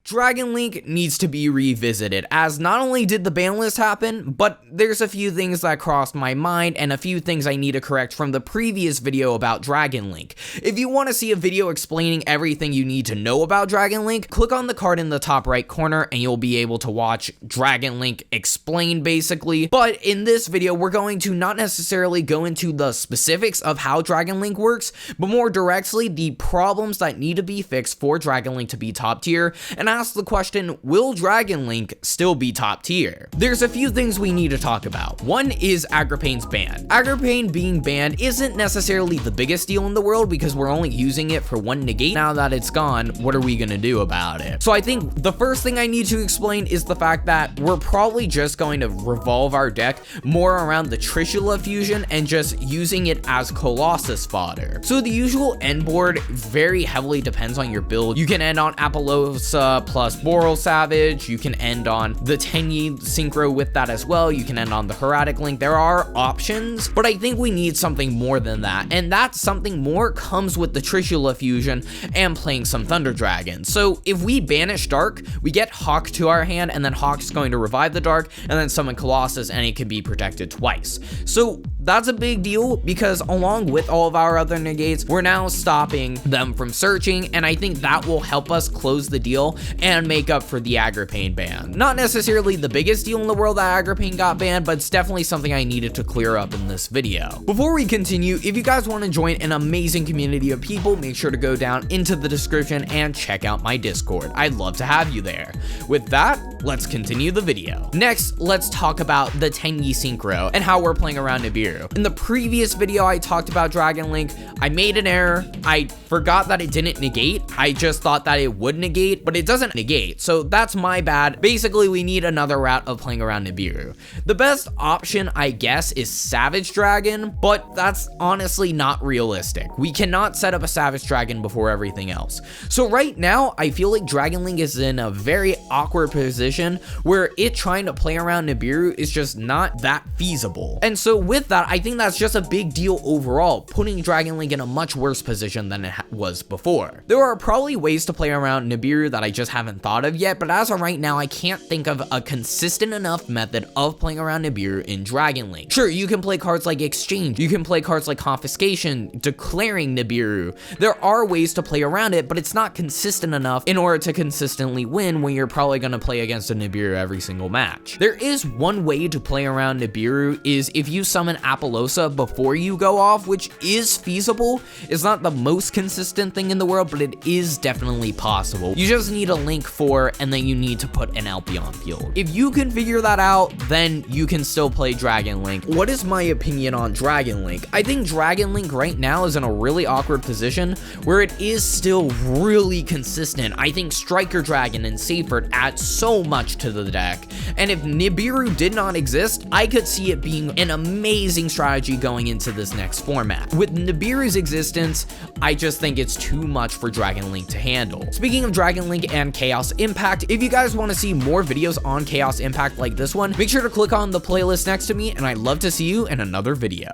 Dragon Link needs to be revisited, as not only did the ban list happen, but there's a few things that crossed my mind and a few things I need to correct from the previous video about Dragon Link. If you want to see a video explaining everything you need to know about Dragon Link, click on the card in the top right corner and you'll be able to watch Dragon Link explained basically. But in this video, we're going to not necessarily go into the specifics of how Dragon Link works, but more directly the problems that need to be fixed for Dragon Link to be top tier, and ask the question, will Dragon Link still be top tier? There's a few things we need to talk about. One is Agrippane's ban. Agripane being banned isn't necessarily the biggest deal in the world because we're only using it for one negate. Now that it's gone, what are we gonna do about it? So I think the first thing I need to explain is the fact that we're probably just going to revolve our deck more around the Trishula fusion and just using it as Colossus fodder. So the usual end board very heavily depends on your build. You can end on Apollosa plus Boral Savage, you can end on the Tenyi synchro with that as well, you can end on the Heradic Link. There are options, but I think we need something more than that, and that something more comes with the Trishula fusion and playing some Thunder Dragon. So if we banish Dark, we get Hawk to our hand, and then Hawk's going to revive the Dark, and then summon Colossus, and it can be protected twice. So that's a big deal, because along with all of our other negates, we're now stopping them from searching, and I think that will help us close the deal and make up for the Agripane ban. Not necessarily the biggest deal in the world that Agripane got banned, but it's definitely something I needed to clear up in this video. Before we continue, if you guys want to join an amazing community of people, make sure to go down into the description and check out my Discord. I'd love to have you there. With that, let's continue the video. Next, let's talk about the Tenyi synchro and how we're playing around Nibiru. In the previous video, I talked about Dragon Link. I made an error. I forgot that it didn't negate. I just thought that it would negate, but it doesn't negate, so that's my bad. Basically, we need another route of playing around Nibiru. The best option, I guess, is Savage Dragon, but that's honestly not realistic. We cannot set up a Savage Dragon before everything else. So right now, I feel like Dragon Link is in a very awkward position where it trying to play around Nibiru is just not that feasible. And so with that, I think that's just a big deal overall, putting Dragon Link in a much worse position than it was before. There are probably ways to play around Nibiru that I just haven't thought of yet, but as of right now, I can't think of a consistent enough method of playing around Nibiru in Dragon Link. Sure, you can play cards like Exchange, you can play cards like Confiscation, declaring Nibiru. There are ways to play around it, but it's not consistent enough in order to consistently win when you're probably going to play against a Nibiru every single match. There is one way to play around Nibiru is if you summon Apollosa before you go off, which is feasible. It's not the most consistent thing in the world, but it is definitely possible. You just need a Link 4 and then you need to put an LP on field. If you can figure that out, then you can still play Dragon Link. What is my opinion on Dragon Link? I think Dragon Link right now is in a really awkward position where it is still really consistent. I think Striker Dragon and Seyfert add so much to the deck, and if Nibiru did not exist, I could see it being an amazing strategy going into this next format. With Nibiru's existence, I just think it's too much for Dragon Link to handle. Speaking of Dragon Link and Chaos Impact, if you guys want to see more videos on Chaos Impact like this one, make sure to click on the playlist next to me, and I'd love to see you in another video.